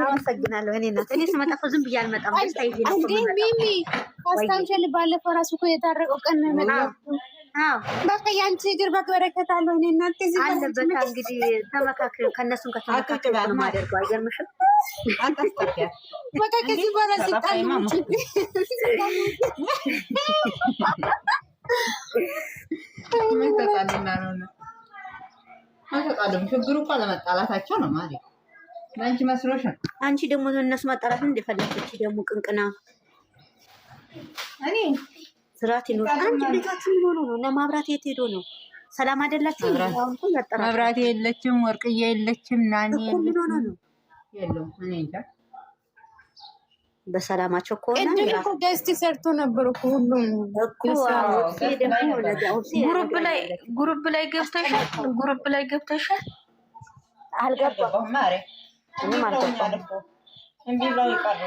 አመሰግናለሁ። እኔ እናት እኔ ስመጣ እኮ ዝም ብዬ አልመጣም። ደስታ ይዤ ነው እንዴ ሚሚ አስታውሻል። ባለፈው ራሱ እኮ የታረቀው ቀን ነው የመጣው። በቃ ያንቺ እግር በበረከት አለው። እኔ እናንተ እዚህ አለበት እንግዲህ ተመካክረን ከእነሱም ከተመካከርን ነው የማደርገው። አይገርምሽም? አታስጠፊያት። በቃ ከዚህ በኋላ ሲጣሉ ምን ተጣሉና ነው? አልተጣሉም። ችግሩ እኮ ለመጣላታቸው ነው ማለት ነው። ለአንቺ መስሎሽ ነው። አንቺ ደግሞ እነሱ ማጣላት እንደፈለገች ደግሞ ቅንቅና እኔ ስራት ይኖር። አንቺ ልጆቹ ምን ሆኖ ነው? እና ማብራት የት ሄዶ ነው? ሰላም አይደላችሁ? መብራት የለችም፣ ወርቅዬ የለችም፣ ናኒ የለችም። የለውም። እኔ እንጃ በሰላማቸው ከሆነ እኮ ገዝት ሰርቶ ነበር እኮ ሁሉም እኮ ግሩፕ ላይ ገብተሻል? አልገባም ማሬ ምንም አልገባም። እንዴ ብለው ይቀር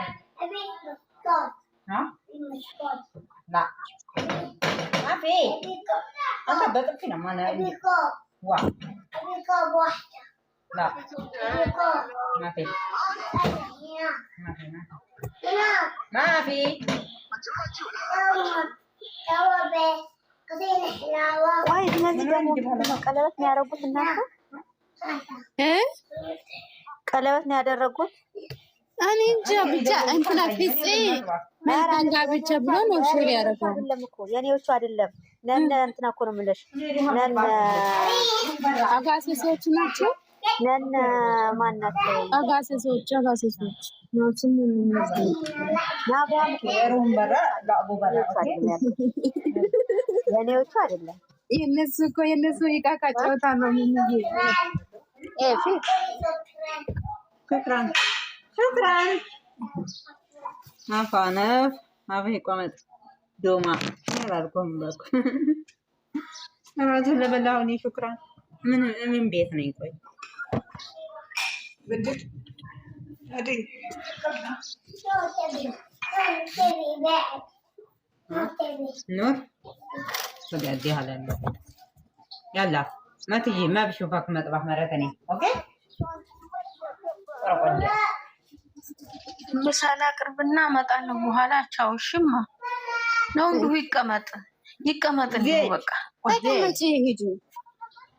ላ አፌ አንተ በጥፊ ነው ማለት ዋ ላ ማፌ ማፊ ቆይ እነዚህ ደግሞ ቀለበት ነው ያደረጉት። እናንተ ቀለበት ነው ያደረጉት። እኔ እንጃ ብቻ እንትና ፊጼ ማራንጋ ብቻ ብሎ ነው ሹሪ ያደረገው። አይደለም እኮ የኔዎቹ አይደለም። ነን እንትና እኮ ነው የምልሽ። ነን አጋሰሶች ናቸው። ነን ማናቸው? አጋሰሶች ነው ስሙ ነው። ናባም ከሩም በራ ላቡ በራ የኔዎቹ አይደለም። የነሱ እኮ የነሱ ይቃቃ ጨዋታ ነው። ምን ኤፊ ሽክራን አፋነፍ አብይ ቆመጥ ዶማ ያላልኩም በቃ ራሱ ለበላሁኝ ሽክራን ምን ቤት ነኝ? ቆይ ብድር አዲን ኑር ወዲያዲ ሀላል ያላ ማትዬ ማብሹፋክ መጥባህ መረተኔ ኦኬ ምሳሌ አቅርብና እመጣለሁ በኋላ። ቻው። እሺማ ነው እንዲሁ ይቀመጥ በቃ ተቀመጪ ሂጂ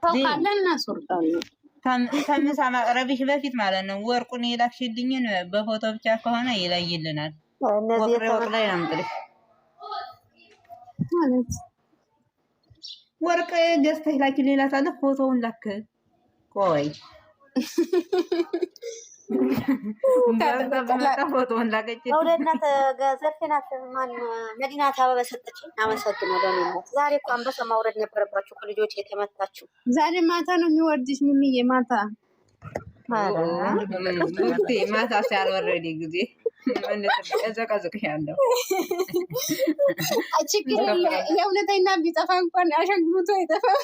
ተካለና ሱርጣለሁ ከምሳ ማቅረብሽ በፊት ማለት ነው። ወርቁን የላክሽልኝን በፎቶ ብቻ ከሆነ ይለይልናል። ወርቅ ላይ ነው የምጥልሽ ማለት ወርቅ ገዝተሽ ላኪልኝ እላታለሁ። ፎቶውን ላክ ቆይ ፎቶውን ላከች። ወደናት ገዘፍናት ማን መዲናት አበባ ሰጠችኝ። አመሰግናለሁ። ዛሬ እኮ አንበሳ ማውረድ ነበረባችሁ ልጆች የተመታችሁ። ዛሬ ማታ ነው የሚወርድሽ ሚሚዬ ማታ ማታ ሲያልወረድ ጊዜ እዘቀዝቅሻለሁ። ችግር የእውነተኛ ቢጠፋ እንኳን አሸንጉቶ አይጠፋም።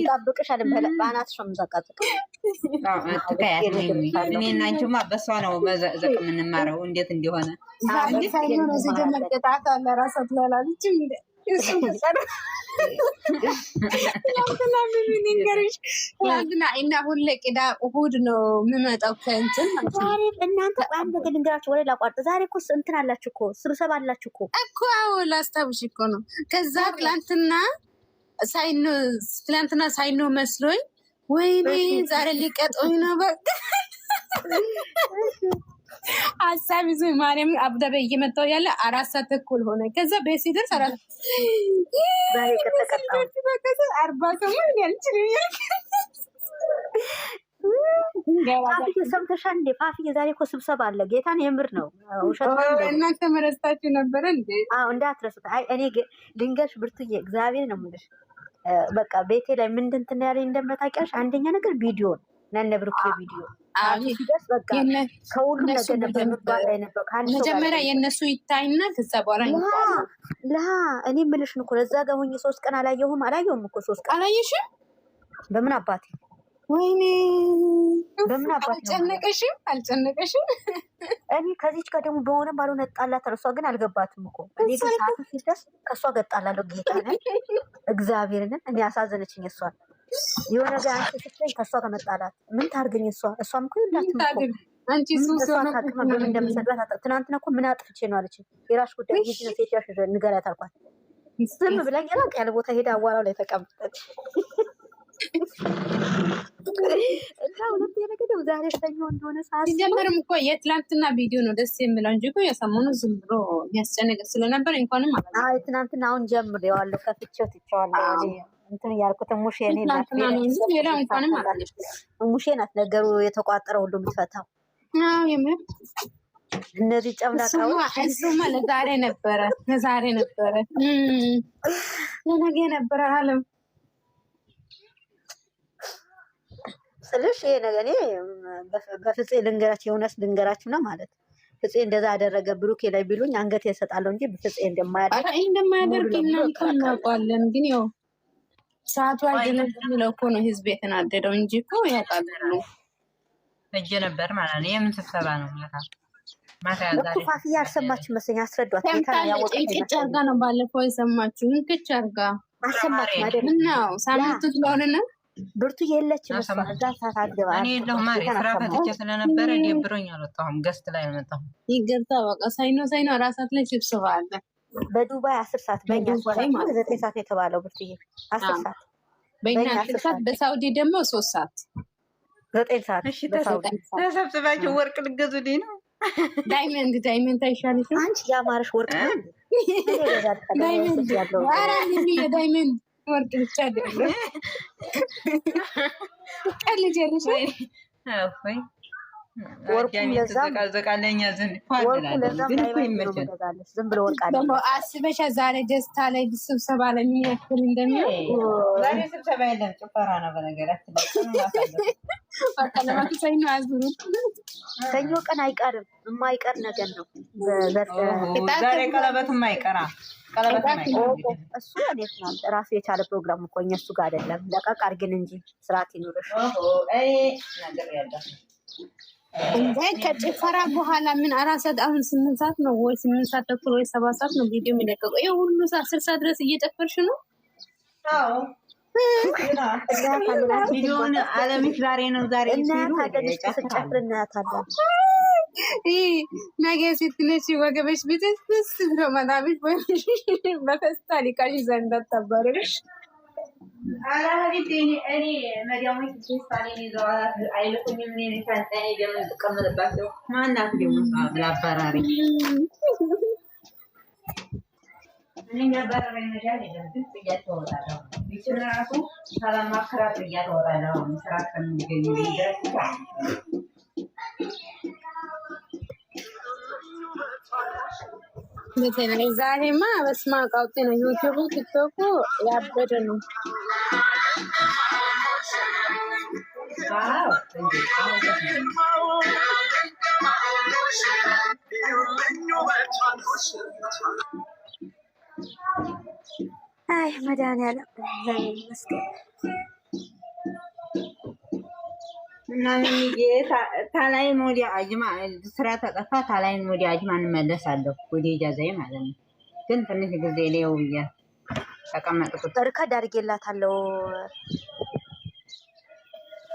ጠብቅሻል በአናትሽ ነው የምዘቀዝቅ። እኔ እና አንቺማ በሷ ነው መዘቅዘቅ የምንማረው እንዴት እንደሆነ። መቀጣት አለ ራሳት ላላለች ትናንትና እና ሁሌ ቅዳ እሑድ ነው የምመጣው ከእንትን እናንተ አንድ ነገር ልንገራችሁ፣ ወደ ላቋርጥ። ዛሬ እኮ እንትን አላችሁ እኮ ስብሰባ አላችሁ እኮ አዎ ላስታውሽ እኮ ነው። ከዛ ትላንትና ሳይኖ መስሎኝ ወይኔ ዛሬ ሊቀጡኝ ነው በቃ ሀሳብ ይዞ ማርያም አቡዳቢ እየመጣሁ ያለ 4 ሰዓት ተኩል ሆነ። ከዛ ቤት ሲደርስ 40 ሰምተሻል እንዴ? ፋፊ ዛሬ እኮ ስብሰባ አለ። ጌታን የምር ነው ውሸት እናንተ መረስታችሁ ነበረ እንዴ? አዎ እንዳትረሱት። አይ እኔ ልንገርሽ ብርቱዬ እግዚአብሔር ነው የምልሽ። በቃ ቤቴ ላይ ምንድን እንትን ያለኝ እንደምታውቂያለሽ፣ አንደኛ ነገር ቪዲዮ ነው ነነብሩክ ቪዲዮ ሲደርስ በቃ ከሁሉ ነገር ነበር ምባል ላይ ነበር። መጀመሪያ የእነሱ ይታይና ከዛ በኋላ እኔ የምልሽን እኮ ለዛ ጋር ሆኜ 3 ቀን አላየሁም እኮ 3 ቀን አላየሽም? በምን አባቴ ወይኔ በምን አባቴ አልጨነቀሽም? እኔ ከዚች ጋር ደግሞ በሆነ ባልሆነ ጣላት። እሷ ግን አልገባትም እኮ እኔ ግን ሰዓቱ ሲደርስ ከእሷ ገጣላለሁ። ጌታ ነን እግዚአብሔርን እኔ አሳዘነችኝ እሷን የሆነ ነገር አንቺ ስትለኝ ከእሷ ከመጣላት ምን ታርገኝ? እሷም እኮ የላትም እኮ አንቺ ሱስ ታቅመ በምን እንደምሰድባት ትናንትና እኮ ምን አጥፍቼ ነው አለችኝ። የራስሽ ጉዳይ ሂጂ ነው ሴትያሽ ንገሪያት አልኳት። ዝም ብላኝ ራቅ ያለ ቦታ ሄዳ አዋራው ላይ ተቀምጠች እና ሁለት ነገር ነው። ዛሬ ሰኞ እንደሆነ ሰዓት ሲጀመርም እኮ የትላንትና ቪዲዮ ነው ደስ የሚለው እንጂ እኮ የሰሞኑ ዝም ብሎ የሚያስጨንቅ ስለነበር እንኳንም ማለት ነው። አይ ትናንትና አሁን ጀምሬዋለሁ፣ ከፍቼው ትቼዋለሁ። እንትን እያልኩት ሙሼ እኔ ናት ሌላ እንኳንም ማለት ሙሼ ናት ነገሩ የተቋጠረ ሁሉ የምትፈታው። አዎ የምር እነዚህ ጨምላቃዎች እሱማ ለዛሬ ነበረ ለነገ ነበረ አለም ስልሽ ይሄ ነገር እኔ በፍፄ ልንገራችሁ፣ የእውነት ልንገራችሁና ማለት ፍፄ እንደዛ አደረገ ብሩኬ ላይ ቢሉኝ አንገት ያሰጣለሁ እንጂ በፍፄ እንደማያደርግ እናውቃለን። ግን ያው ሰዓቱ አይደለም የሚለው እኮ ነው ህዝብ የተናደደው እንጂ እኮ ያውቃል ነው እጄ ነበር ማለት ነው። የምን ስብሰባ ነው ማታ እኮ ፋፊያ አልሰማችም መሰለኝ። አስረዷት። እንቅጭ አርጋ ነው ባለፈው የሰማችሁ። እንቅጭ አርጋ አልሰማችም አይደል? ነው ሳምንቱ ስለሆነ ብርቱ የለችም እሷ እዛ ሰዓት አትገባ። እኔ የለሁም ማለት ስራ ፈትቼ ስለነበረ ደብሮኝ አልወጣሁም። ገስት ላይ አልመጣሁም። ይገርታ በቃ ሳይኖ ራሳት ላይ ስብሰባ አለ በዱባይ 10 ሰዓት በእኛ 9 ሰዓት የተባለው ብርቱዬ 10 ሰዓት በእኛ 10 ሰዓት በሳውዲ ደግሞ 3 ሰዓት 9 ሰዓት። እሺ ተሰብስባችሁ ወርቅ ልገዙልኝ ነው? ዳይመንድ አይሻልሽም አንቺ? ያማረሽ ወርቅ ነው ዳይመንድ ዳይመንድ ወርቅ ብቻ አይደለም። ቀልጅ ያለሽ ወይ ወርቁም ለዛም ዘቃለኛ ዘንድ ዝም ብሎ ወርቅ አለ። ደግሞ አስበሻ ዛሬ ደስታ ላይ ስብሰባ ላይ ምን ያክል እንደሚሆን። ዛሬ ስብሰባ የለም ጭፈራ ነው። በነገራችን በቃ ለማክሰኞ አዙሩት። ሰኞ ቀን አይቀርም፣ የማይቀር ነገር ነው። ዛሬ ቀለበትም አይቀራ እሱ እንዴት ነው ራሱ የቻለ ፕሮግራም እኮ እሱ ጋር አይደለም። ለቀቅ አድርግን እንጂ ስርዓት ይኑርሽ። ከጭፈራ በኋላ ምን 4 ሰዓት አሁን 8 ሰዓት ነው ወይ 8 ሰዓት ተኩል ወይ 7 ሰዓት ነው ቪዲዮ የሚለቀቀው። ይሄ ሁሉ 10 ሰዓት ድረስ እየጨፈርሽ ነው? አዎ ቪዲዮውን አለምሽ ዛሬ ነው ዛሬ ስትጨፍር እናያታለን። ነገ ስትነሺ ወገበሽ ብትስ ብሎ መጣብሽ ወይ በፌስታል ይቃሽ ዘንድ ተባረሽ። እኔ መዲያሞች ፌስታሌን ይዘዋት አይልኩኝም። እኔ ከንጠኔ ደምን ትቀምጥባቸው ማናት ደግሞ ላባራሪ እኔ ያባረረኝ መዲያ የለም። ግን ጥያት ተወጣለሁ ቢችል ራሱ ሰላማክራት ጥያት ተወጣለሁ ስራ ከሚገኝ ድረስ በተለይ ዛሬማ በስማ ቃውጤ ነው። ዩቲዩብ ቲክቶክ ያበደ ነው። አይ መድኃኒዓለም ይመስገን። እና ታላይን ወዲያ አጅማ ስራ ተጠፋ። ታላይን ወዲያ አጅማ እንመለሳለሁ ወደ ኢጃዛዬ ማለት ነው። ግን ትንሽ ጊዜ ሌው ብዬ ተቀመጥኩት። እርከድ አድርጌላታለሁ።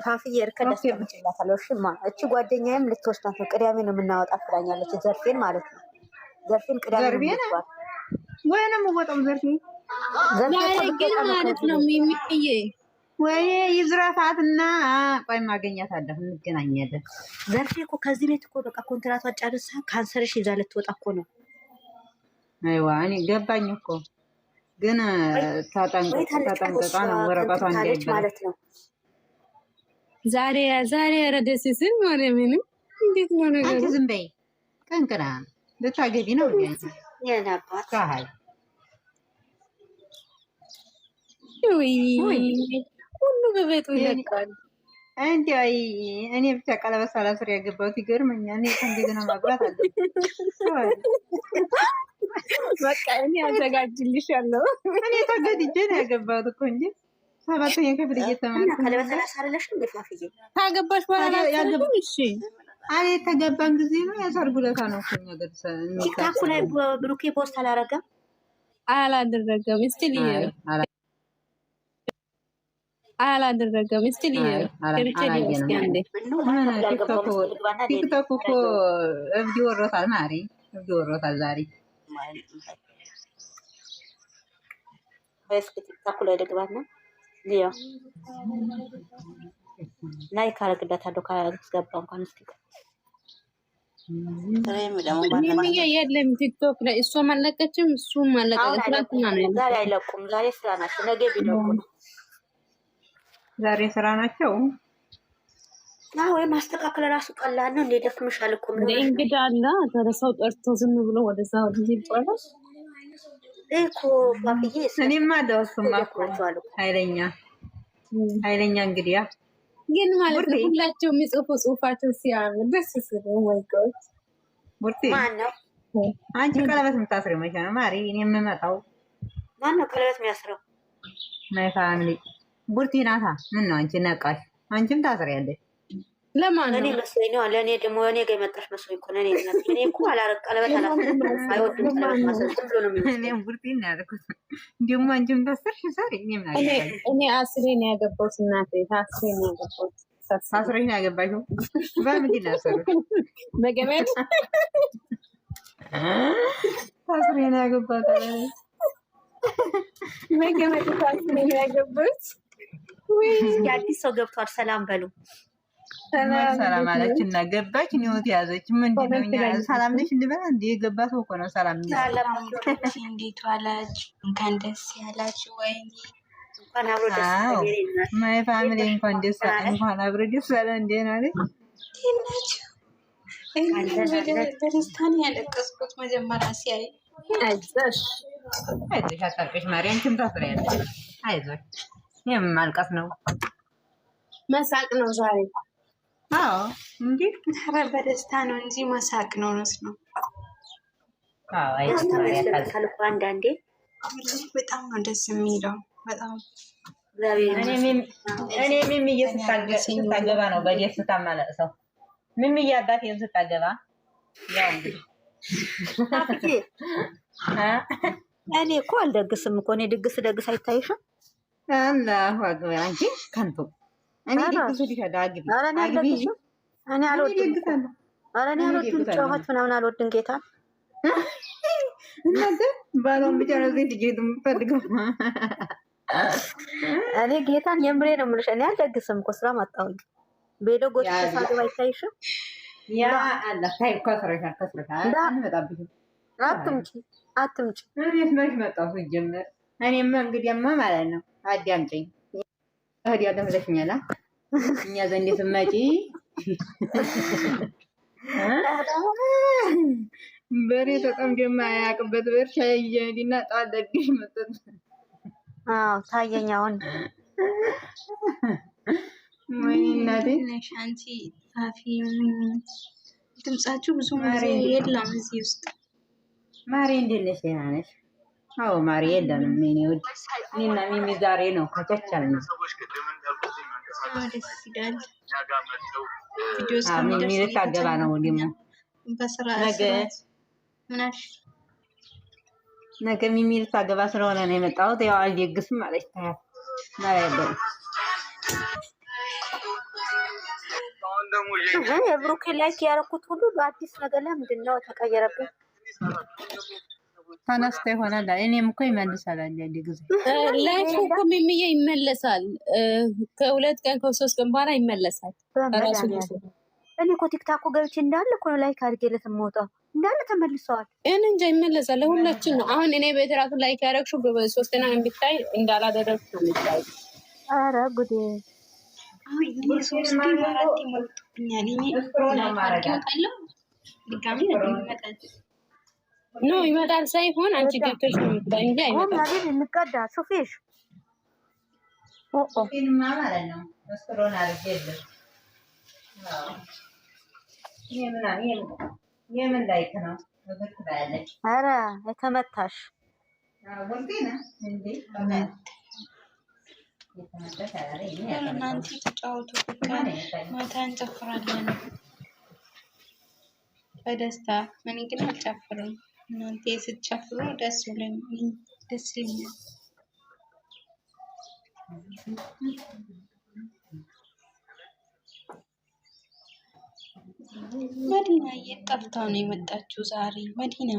ፋፍዬ እርከድ አስቀምጬላታለሁ። እሺማ እቺ ጓደኛዬም ልትወስዳት ነው። ቅዳሜ ነው የምናወጣት ብላኛለች። ዘርፌን ማለት ነው። ዘርፌን ቅዳሜ ነው ወይንም ወጣው ዘርፌን ግን ማለት ነው የሚጥዬ ወይ ይዝራፋትና ቆይ ማገኛት አለሁ እንገናኛለን። ዘርፌ እኮ ከዚህ ቤት እኮ በቃ ኮንትራቷን ጨርሳ ካንሰርሽ ይዛ ልትወጣ እኮ ነው። አይዋ እኔ ገባኝ እኮ ግን ተጠንቅቃ ነው ወረቀቷን ማለት ነው። ዛሬ ረደስ ስም ወሬ ምንም እንዴት ነው ነገሩ? አንቺ ዝም በይ ቀንቅራ ልታገቢ ነው እንዴ? የናባት ካይ ሁሉ በቤቱ ይለቃል። እንዲያይ እኔ ብቻ ቀለበት ሳላስር ያገባሁት ይገርመኛል። እኔ ከእንደገና ማግባት አለ በቃ እኔ አዘጋጅልሻለሁ። እኔ ተገድጄ ነው ያገባሁት እኮ እንጂ 7ኛ ክፍል እየተማርኩ ቀለበት ሳላሳለሽ እንደፋፍዬ ታገባሽ በኋላ ያገባሽ። እሺ አሬ ተገባን ጊዜ ነው ያሰርጉለታ ነው እኮ ነገር ቲክታክ ላይ ብሩኬ ፖስት አላደረገም። እስቲ አላደረገም። እስቲ ቲክቶክ እኮ እብድ ወሮታል። ማሪ እብድ ወሮታል ዛሬ። እስኪ ቲክቶክ ላይ ልግባና ሊያ ላይ ካረግዳታለሁ ካላስገባ እንኳን እስኪ የለም ቲክቶክ ላይ እሷ ማለቀችም እሱ ማለቀች። ትናንትና ነው ዛሬ አይለቁም። ዛሬ ስራ ናቸው። ነገ ቢለቁ ነው። ዛሬ ስራ ናቸው። ወይ ማስተካከል ራሱ ቀላል ነው። እንዴ ደክምሻል እኮ ምን እንግዳ አለ ተረሳው ጠርቶ ዝም ብሎ ወደዛ ወደዚህ ይባላል እኮ ባብዬ። እኔማ ደውስማ ኃይለኛ እንግዲያ ግን ማለት ነው ሁላቸው የሚጽፉ ጽሁፋቸው ሲያምር ደስ ሲል ወይ ጋር ቡርቲ ማነው አንቺ ቀለበት የምታስረው መቼ ነው ማሪ? እኔ የምመጣው ማነው ቀለበት የሚያስረው? ማይ ፋሚሊ ቡርቲ ናታ። ምን ነው አንቺ ነቃሽ? አንቺም ታስሪያለሽ። ለማን ነው? እኔ መስሎኝ ነው። ለእኔ ደግሞ እኔ ጋር የመጣሽ መስሎኝ እኮ ነው። እኔ እኮ አላረቅ ቀለበት አላስረም። አይወዱም ቀለበት ማሰር ዝም ብሎ ነው የሚመስለው። እኔም ቡርቲ ነው ያልኩት። ደግሞ አንቺም ታሰርሽ ዛሬ። እኔ አስሬ ነው ያገባሁት እናቴ። አስሬ ነው ያገባሁት። አስሬ ነው ያገባሽው? በምንድን ነው ያሰሩት? በገመድ አስሬ ነው ያገባሁት። በገመድ አስሬ ነው ያገባሁት። የአዲስ ሰው ገብቷል። ሰላም በሉ። ሰላም አለች እና ገባች። ኒውት ያዘች። ምንድን ነው እኛ ሰላም ነሽ እንበላ እንዴ? የገባ ሰው እኮ ነው ሰላም ነው። እንዴት ዋላችሁ? እንኳን ደስ ያላችሁ። ወይ እንኳን አብሮ ደስ ያላችሁ። ማይ ፋሚሊ እንኳን ደስ እንኳን አብሮ ደስ ያለ እንዴ ነው አይደል? በደስታን ያለቀስኩት መጀመሪያ ሲያይ። አይዞሽ አታልቅሽ ማርያም። አንቺም ታፍሪያለሽ። አይዞሽ ይሄም ማልቀስ ነው መሳቅ ነው ዛሬ። አዎ እንዴ ኧረ በደስታ ነው እንጂ መሳቅ ነው ነው። አዎ አይደል? አንዳንዴ በጣም ነው ደስ የሚለው። በጣም እኔ ሚሚዬ ስታገባ ነው በደስታ ማለት ሰው። ሚሚዬ አባቴን ስታገባ ያው እንግዲህ እኔ እኮ አልደግስም እኮ። እኔ ደግስ አይታይሽም? አላሁ አክበር። አንቺ ከንቱ እኔ ደግስ ዲካዳ አግቢ። እኔ አልወድም። እኔ አልወድም። ጨዋታ ምናምን አልወድም። ጌታ እናንተ ባሎን ብቻ ነው ዘይት ጌቱ የምፈልገው። እኔ ጌታን የምሬ ነው የምልሽ። እኔ አልደግስም እኮ ስራ ማጣሁኝ። ቤዶ ጎት ሳድባ አይታይሽም? ያ አላህ ታይ ከስረሻል አንመጣብሽ። አትምጪ እኔስ መች መጣሁ ሲጀመር። እኔማ እንግዲያማ ማለት ነው አዳምጪኝ። ታዲያ ለምለሽኛላ እኛ ዘንድ ስትመጪ በሬ ተጠምዶ የማያውቅበት በርሻ ይሄድና ጣለግሽ መጥቶ ታየኝ። አሁን ወይ እናቴ ነሽ አንቺ ፋፊ። ድምጻችሁ ብዙ የለም እዚህ ውስጥ። ማሬ እንዴት ነሽ? ደህና ነሽ? አዎ ማሬ የለንም። እኔ ወድ እኔና ሚሚ ዛሬ ነው ከቸቻል ነው። ደስ ይላል። ሚሚ ልታገባ ነው ደግሞ በስራ ነገ ሚሚ ልታገባ ስለሆነ ነው የመጣሁት። ያው አልደግስም አለች። ታያት ማለት ነው። የብሩክ ላይክ ያደረኩት ሁሉ በአዲስ ነገር ላይ ምንድን ነው ተቀየረብኝ? ተነስቶ ይሆናል። እኔም እኮ ይመልሳል አንድ ጊዜ ላይክ እኮ ሚሚዬ ይመለሳል። ከሁለት ቀን ከሶስት ቀን በኋላ ይመለሳል። እኔ እኮ ቲክታክ ገብቼ እንዳለ እኮ ነው ላይክ አድርጌለት የምወጣው እንዳለ ተመልሰዋል። እኔ እንጃ ይመለሳል። ለሁላችን ነው። አሁን እኔ ቤት ራሱ ላይክ ያደረግሽው ሶስተኛ እንድታይ እንዳላደረግሽ ነው የሚታይ። ኧረ ጉዴ ኖ ይመጣል ሳይሆን አንቺ ገብተሽ ነው የምትታይ እንጂ አይመጣም። እንቀዳ ሹፊሽ ማለት ነው። መስሮን አድርጌልሽ የምን ላይክ ነው? ኧረ የተመታሽ እናንተ ተጫወቱ። ማታ እንጨፍራለን በደስታ። እኔ ግን አልጨፍርም። እናንተ ስትጨፍሩ ደስ ይለኛል። መዲና የት ጠፍታ ነው የመጣችው ዛሬ? መዲና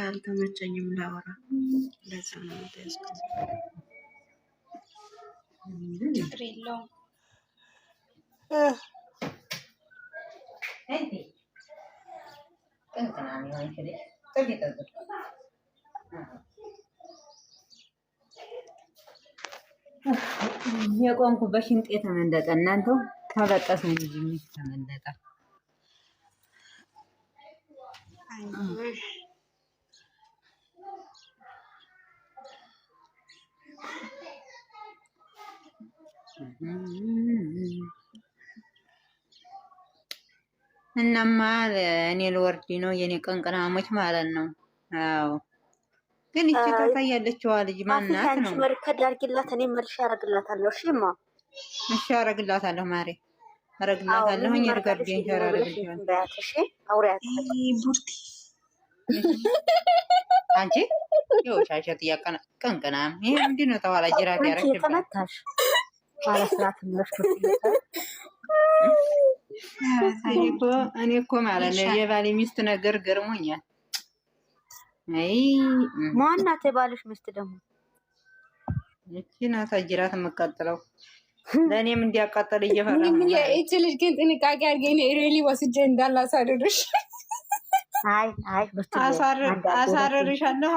አልተመቸኝም ላወራ ለዛ ነው የምትያዝኩት። ችግር የለውም። የቆንኩ በሽንጤ ተመለጠ። እናንተው ተበጠሰ እንጂ ተመለጠ። እናማ እኔ ልወርድ ነው የኔ ቅንቅናሞች ማለት ነው። አዎ ግን እቺ ታያለችዋ ልጅ ማናት ነው? መርከድ አድርጊላት፣ እኔ መልሼ አደርግላታለሁ። እሺማ እሺ አደርግላታለሁ። ማሬ አደርግላታለሁ። እርጋዴን ሸራረግልሻለሁ። እሺ አውሪያት ቡርቲ አንቺ የውሻሸት እያቀና ቅንቅናም ይሄ ምንድን ነው? ተኋላ ጅራት ያረግሽ ተመታሽ አለስራት እኔ እኮ ማለት ነው የባሌ ሚስት ነገር ገርሞኛል። አይ ማናት የባልሽ ሚስት ደግሞ? እቺ ናት ጅራት የምትቀጥለው። ለእኔም እንዲያቃጠል እየፈራ እቺ ልጅ ግን ጥንቃቄ አድርገኝ። ሬሊ ወስጄ እንዳላሳደርሽ አይ አሳርርሻለሁ።